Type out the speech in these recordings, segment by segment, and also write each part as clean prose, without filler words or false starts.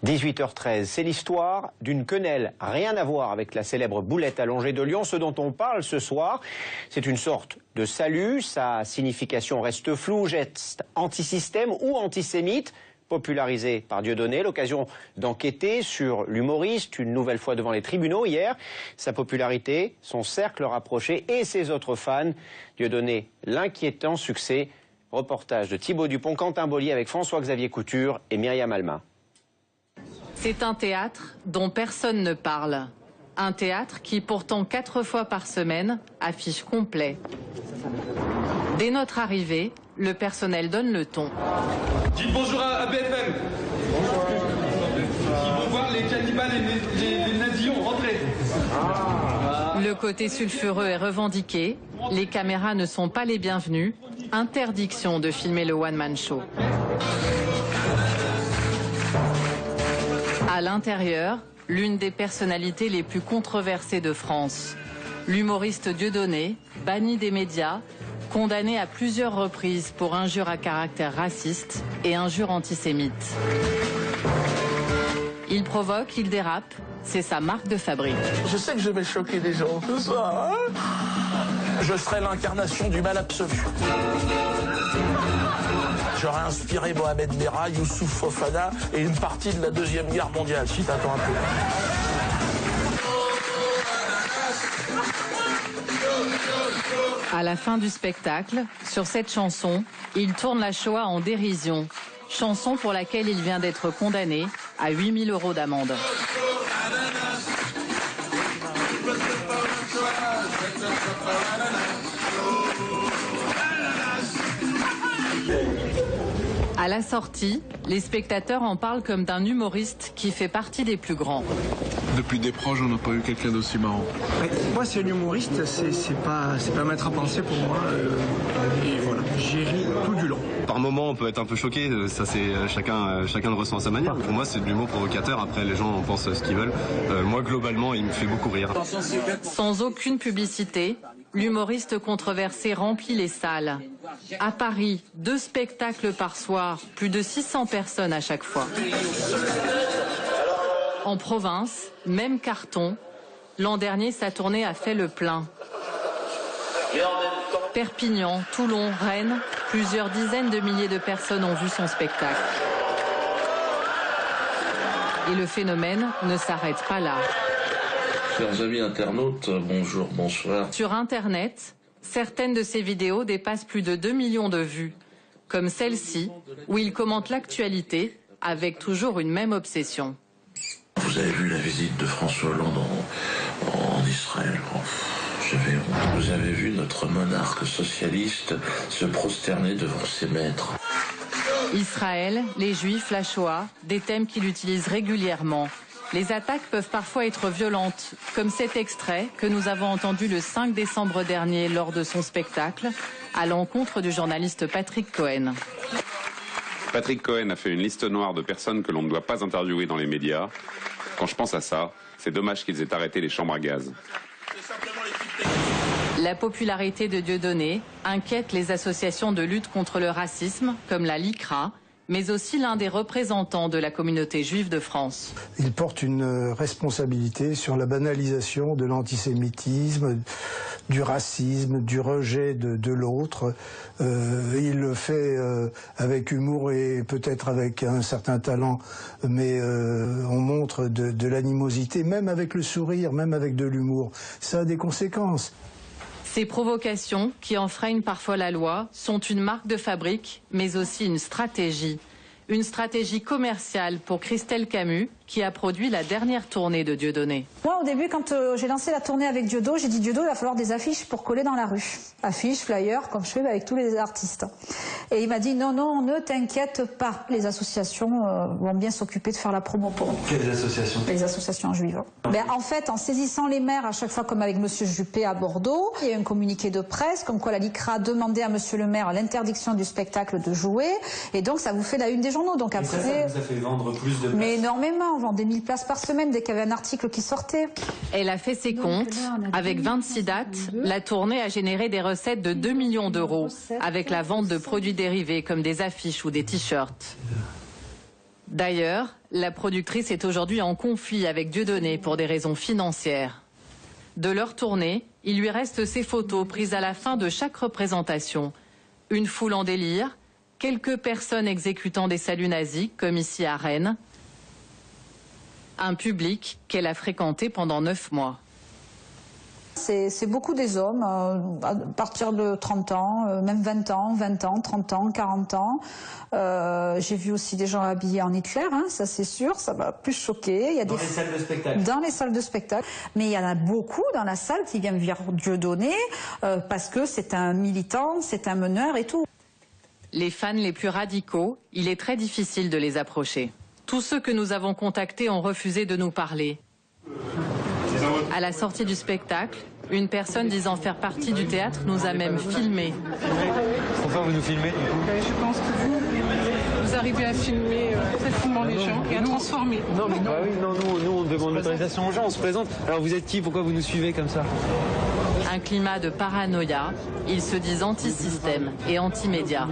18h13, c'est l'histoire d'une quenelle. Rien à voir avec la célèbre boulette allongée de Lyon. Ce dont on parle ce soir, c'est une sorte de salut. Sa signification reste floue, geste anti-système ou antisémite, popularisé par Dieudonné. L'occasion d'enquêter sur l'humoriste, une nouvelle fois devant les tribunaux hier. Sa popularité, son cercle rapproché et ses autres fans. Dieudonné, l'inquiétant succès. Reportage de Thibaut Dupont, Quentin Bollier avec François-Xavier Couture et Myriam Alma. C'est un théâtre dont personne ne parle. Un théâtre qui, pourtant 4 fois par semaine, affiche complet. Dès notre arrivée, le personnel donne le ton. Dites bonjour à BFM. Bonjour. Ils vont voir les cannibales et les nazis ont rentré. Le côté sulfureux est revendiqué. Les caméras ne sont pas les bienvenues. Interdiction de filmer le one-man show. À l'intérieur, l'une des personnalités les plus controversées de France. L'humoriste Dieudonné, banni des médias, condamné à plusieurs reprises pour injures à caractère raciste et injures antisémites. Il provoque, il dérape, c'est sa marque de fabrique. Je sais que je vais choquer les gens ce soir. Je serai l'incarnation du mal absolu. J'aurais inspiré Mohamed Merah, Youssouf Fofana et une partie de la Deuxième Guerre mondiale, si t'attends un peu. À la fin du spectacle, sur cette chanson, il tourne la Shoah en dérision. Chanson pour laquelle il vient d'être condamné à 8 000 € d'amende. À la sortie, les spectateurs en parlent comme d'un humoriste qui fait partie des plus grands. Depuis des proches, on n'a pas eu quelqu'un d'aussi marrant. Moi, c'est un humoriste, c'est pas mettre à penser pour moi. Et voilà, j'ai ri tout du long. Par moment, on peut être un peu choqué, ça c'est chacun le ressent à sa manière. Pour moi, c'est de l'humour provocateur, après les gens en pensent ce qu'ils veulent. Moi, globalement, il me fait beaucoup rire. Sans aucune publicité, l'humoriste controversé remplit les salles. À Paris, 2 spectacles par soir, plus de 600 personnes à chaque fois. En province, même carton. L'an dernier, sa tournée a fait le plein. Perpignan, Toulon, Rennes, plusieurs dizaines de milliers de personnes ont vu son spectacle. Et le phénomène ne s'arrête pas là. Chers amis internautes, bonjour, bonsoir. Sur Internet, certaines de ses vidéos dépassent plus de 2 millions de vues, comme celle-ci, où il commente l'actualité avec toujours une même obsession. Vous avez vu la visite de François Hollande en Israël. J'avais honte. Vous avez vu notre monarque socialiste se prosterner devant ses maîtres. Israël, les Juifs, la Shoah, des thèmes qu'il utilise régulièrement. Les attaques peuvent parfois être violentes, comme cet extrait que nous avons entendu le 5 décembre dernier lors de son spectacle, à l'encontre du journaliste Patrick Cohen. Patrick Cohen a fait une liste noire de personnes que l'on ne doit pas interviewer dans les médias. Quand je pense à ça, c'est dommage qu'ils aient arrêté les chambres à gaz. La popularité de Dieudonné inquiète les associations de lutte contre le racisme, comme la LICRA, mais aussi l'un des représentants de la communauté juive de France. Il porte une responsabilité sur la banalisation de l'antisémitisme, du racisme, du rejet de l'autre. Il le fait avec humour et peut-être avec un certain talent, mais on montre de l'animosité, même avec le sourire, même avec de l'humour. Ça a des conséquences. Ces provocations, qui enfreignent parfois la loi, sont une marque de fabrique, mais aussi une stratégie. Une stratégie commerciale pour Christelle Camus, qui a produit la dernière tournée de Dieudonné. Moi, au début, quand j'ai lancé la tournée avec Dieudonné, j'ai dit Dieudonné, il va falloir des affiches pour coller dans la rue. Affiches, flyers, comme je fais avec tous les artistes. Et il m'a dit non, non, ne t'inquiète pas. Les associations vont bien s'occuper de faire la promo pour nous. Quelles associations? Les associations juives. En fait, en saisissant les maires, à chaque fois comme avec Monsieur Juppé à Bordeaux, il y a eu un communiqué de presse, comme quoi la LICRA demandait à Monsieur le maire l'interdiction du spectacle de jouer. Et donc, ça vous fait la une des journaux. Donc après, ça vous a fait vendre plus de places? Mais énormément, on vendait 1000 places par semaine dès qu'il y avait un article qui sortait. Elle a fait ses comptes. Avec 26 dates, la tournée a généré des recettes de 2 millions d'euros, avec la vente de produits dérivés comme des affiches ou des t-shirts. D'ailleurs, la productrice est aujourd'hui en conflit avec Dieudonné pour des raisons financières. De leur tournée, il lui reste ses photos prises à la fin de chaque représentation. Une foule en délire, quelques personnes exécutant des saluts nazis, comme ici à Rennes. Un public qu'elle a fréquenté pendant 9 mois. C'est beaucoup des hommes, à partir de 30 ans, même 20 ans, 30 ans, 40 ans. J'ai vu aussi des gens habillés en Hitler, hein, ça c'est sûr, ça m'a plus choqué. Il y a dans les salles de spectacle. Dans les salles de spectacle. Mais il y en a beaucoup dans la salle qui viennent voir Dieudonné parce que c'est un militant, c'est un meneur et tout. Les fans les plus radicaux, il est très difficile de les approcher. Tous ceux que nous avons contactés ont refusé de nous parler. À la sortie du spectacle, une personne disant faire partie du théâtre nous a même filmés. Pourquoi vous nous filmez? Je pense que vous arrivez à filmer facilement les gens et à transformer. Non, mais nous on demande l'autorisation aux gens, on se présente. Alors vous êtes qui? Pourquoi vous nous suivez comme ça? Un climat de paranoïa, ils se disent anti-système et anti-médias.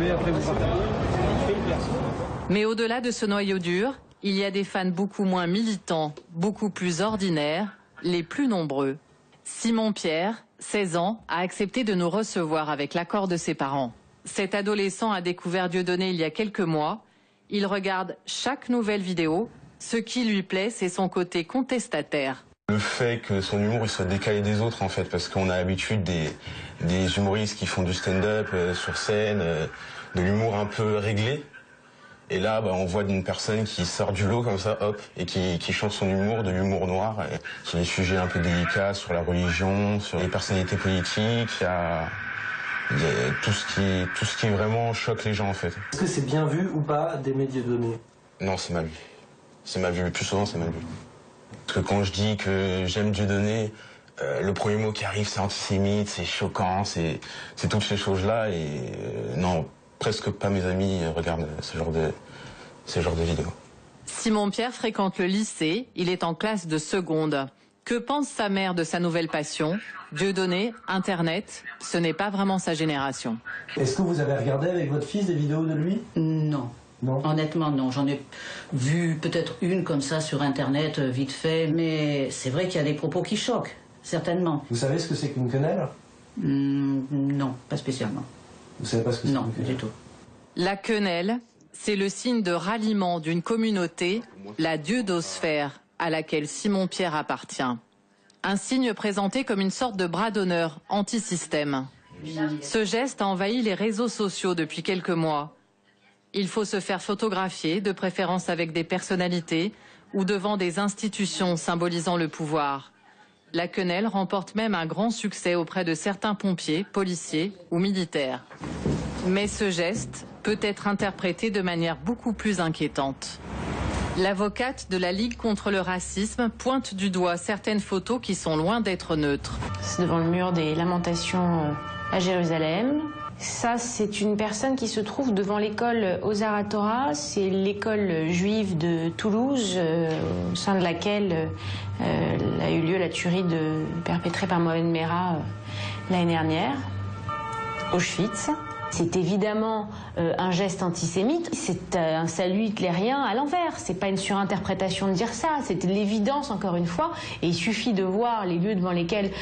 Mais au-delà de ce noyau dur, il y a des fans beaucoup moins militants, beaucoup plus ordinaires, les plus nombreux. Simon Pierre, 16 ans, a accepté de nous recevoir avec l'accord de ses parents. Cet adolescent a découvert Dieudonné il y a quelques mois. Il regarde chaque nouvelle vidéo. Ce qui lui plaît, c'est son côté contestataire. Le fait que son humour il soit décalé des autres en fait, parce qu'on a l'habitude des humoristes qui font du stand-up sur scène, de l'humour un peu réglé. Et là, on voit une personne qui sort du lot comme ça, hop, et qui change son humour, de l'humour noir, sur des sujets un peu délicats, sur la religion, sur les personnalités politiques. Il y a tout ce qui vraiment choque les gens en fait. Est-ce que c'est bien vu ou pas d'aimer Dieudonné? Non, c'est mal vu. C'est mal vu. Le plus souvent, c'est mal vu. Parce que quand je dis que j'aime Dieudonné, le premier mot qui arrive, c'est antisémite, c'est choquant, c'est toutes ces choses-là. Et non, presque pas mes amis regardent ce genre de vidéos. Simon Pierre fréquente le lycée, il est en classe de seconde. Que pense sa mère de sa nouvelle passion? Dieudonné, Internet, ce n'est pas vraiment sa génération. Est-ce que vous avez regardé avec votre fils des vidéos de lui? Non. Non. Honnêtement, non. J'en ai vu peut-être une comme ça sur Internet, vite fait. Mais c'est vrai qu'il y a des propos qui choquent, certainement. Vous savez ce que c'est qu'une quenelle? Non, pas spécialement. Vous savez pas ce que c'est? Non, du tout. La quenelle, c'est le signe de ralliement d'une communauté, la dieudosphère, à laquelle Simon Pierre appartient. Un signe présenté comme une sorte de bras d'honneur anti-système. Ce geste a envahi les réseaux sociaux depuis quelques mois. Il faut se faire photographier, de préférence avec des personnalités ou devant des institutions symbolisant le pouvoir. La quenelle remporte même un grand succès auprès de certains pompiers, policiers ou militaires. Mais ce geste peut être interprété de manière beaucoup plus inquiétante. L'avocate de la Ligue contre le racisme pointe du doigt certaines photos qui sont loin d'être neutres. C'est devant le mur des Lamentations à Jérusalem. Ça, c'est une personne qui se trouve devant l'école Ozar HaTorah. C'est l'école juive de Toulouse, au sein de laquelle a eu lieu la tuerie perpétrée par Mohamed Merah l'année dernière, Auschwitz. C'est évidemment un geste antisémite, c'est un salut hitlérien à l'envers. C'est pas une surinterprétation de dire ça, c'est l'évidence encore une fois. Et il suffit de voir les lieux devant lesquels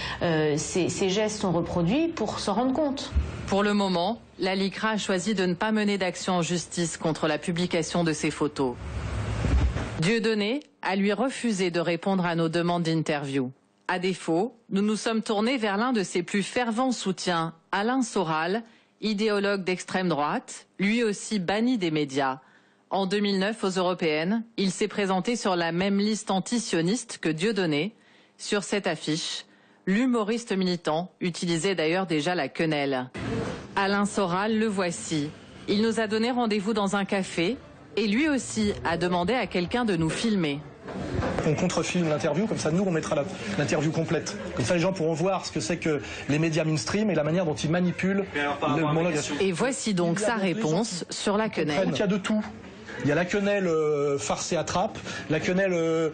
ces gestes sont reproduits pour s'en rendre compte. Pour le moment, la LICRA a choisi de ne pas mener d'action en justice contre la publication de ces photos. Dieudonné a lui refusé de répondre à nos demandes d'interview. À défaut, nous nous sommes tournés vers l'un de ses plus fervents soutiens, Alain Soral, idéologue d'extrême droite, lui aussi banni des médias. En 2009, aux Européennes, il s'est présenté sur la même liste antisioniste que Dieudonné. Sur cette affiche, l'humoriste militant utilisait d'ailleurs déjà la quenelle. Alain Soral, le voici. Il nous a donné rendez-vous dans un café et lui aussi a demandé à quelqu'un de nous filmer. On contrefilme l'interview, comme ça nous on mettra l'interview complète. Comme ça les gens pourront voir ce que c'est que les médias mainstream et la manière dont ils manipulent le monde. Et voici donc sa réponse sur la quenelle. Il y a de tout. Il y a la quenelle farce et attrape, la quenelle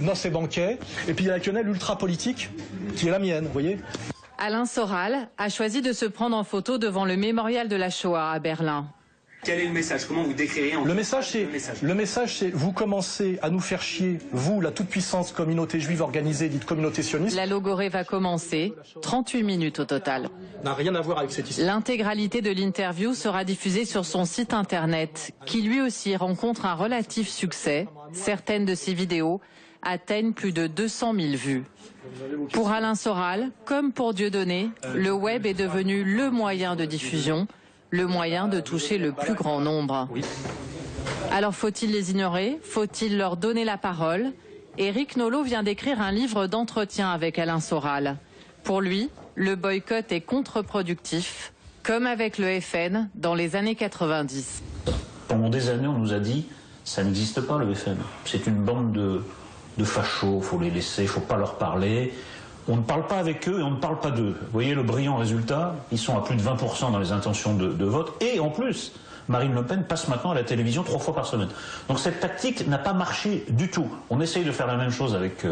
noces et banquets, et puis il y a la quenelle ultra politique qui est la mienne, vous voyez. Alain Soral a choisi de se prendre en photo devant le mémorial de la Shoah à Berlin. Quel est le message? Comment vous décririez le message, c'est vous commencez à nous faire chier, vous, la toute-puissante communauté juive organisée, dite communauté sioniste. La logorée va commencer, 38 minutes au total. N'a rien à voir avec cette histoire. L'intégralité de l'interview sera diffusée sur son site internet, qui lui aussi rencontre un relatif succès. Certaines de ses vidéos atteignent plus de 200 000 vues. Pour Alain Soral, comme pour Dieudonné, le web est devenu le moyen de diffusion, le moyen de toucher le plus grand nombre. Alors faut-il les ignorer? Faut-il leur donner la parole? Éric Nolot vient d'écrire un livre d'entretien avec Alain Soral. Pour lui, le boycott est contre-productif, comme avec le FN dans les années 90. Pendant des années, on nous a dit ça n'existe pas le FN. C'est une bande de fachos, il faut les laisser, il ne faut pas leur parler. On ne parle pas avec eux et on ne parle pas d'eux. Vous voyez le brillant résultat, ils sont à plus de 20% dans les intentions de vote. Et en plus, Marine Le Pen passe maintenant à la télévision 3 fois par semaine. Donc cette tactique n'a pas marché du tout. On essaye de faire la même chose avec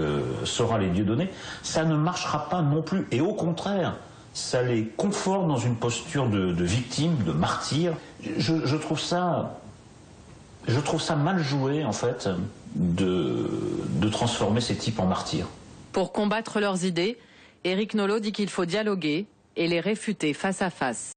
Soral et Dieudonné. Ça ne marchera pas non plus. Et au contraire, ça les conforte dans une posture de victime, de martyr. Je trouve ça mal joué, en fait, de transformer ces types en martyrs. Pour combattre leurs idées, Éric Nolot dit qu'il faut dialoguer et les réfuter face à face.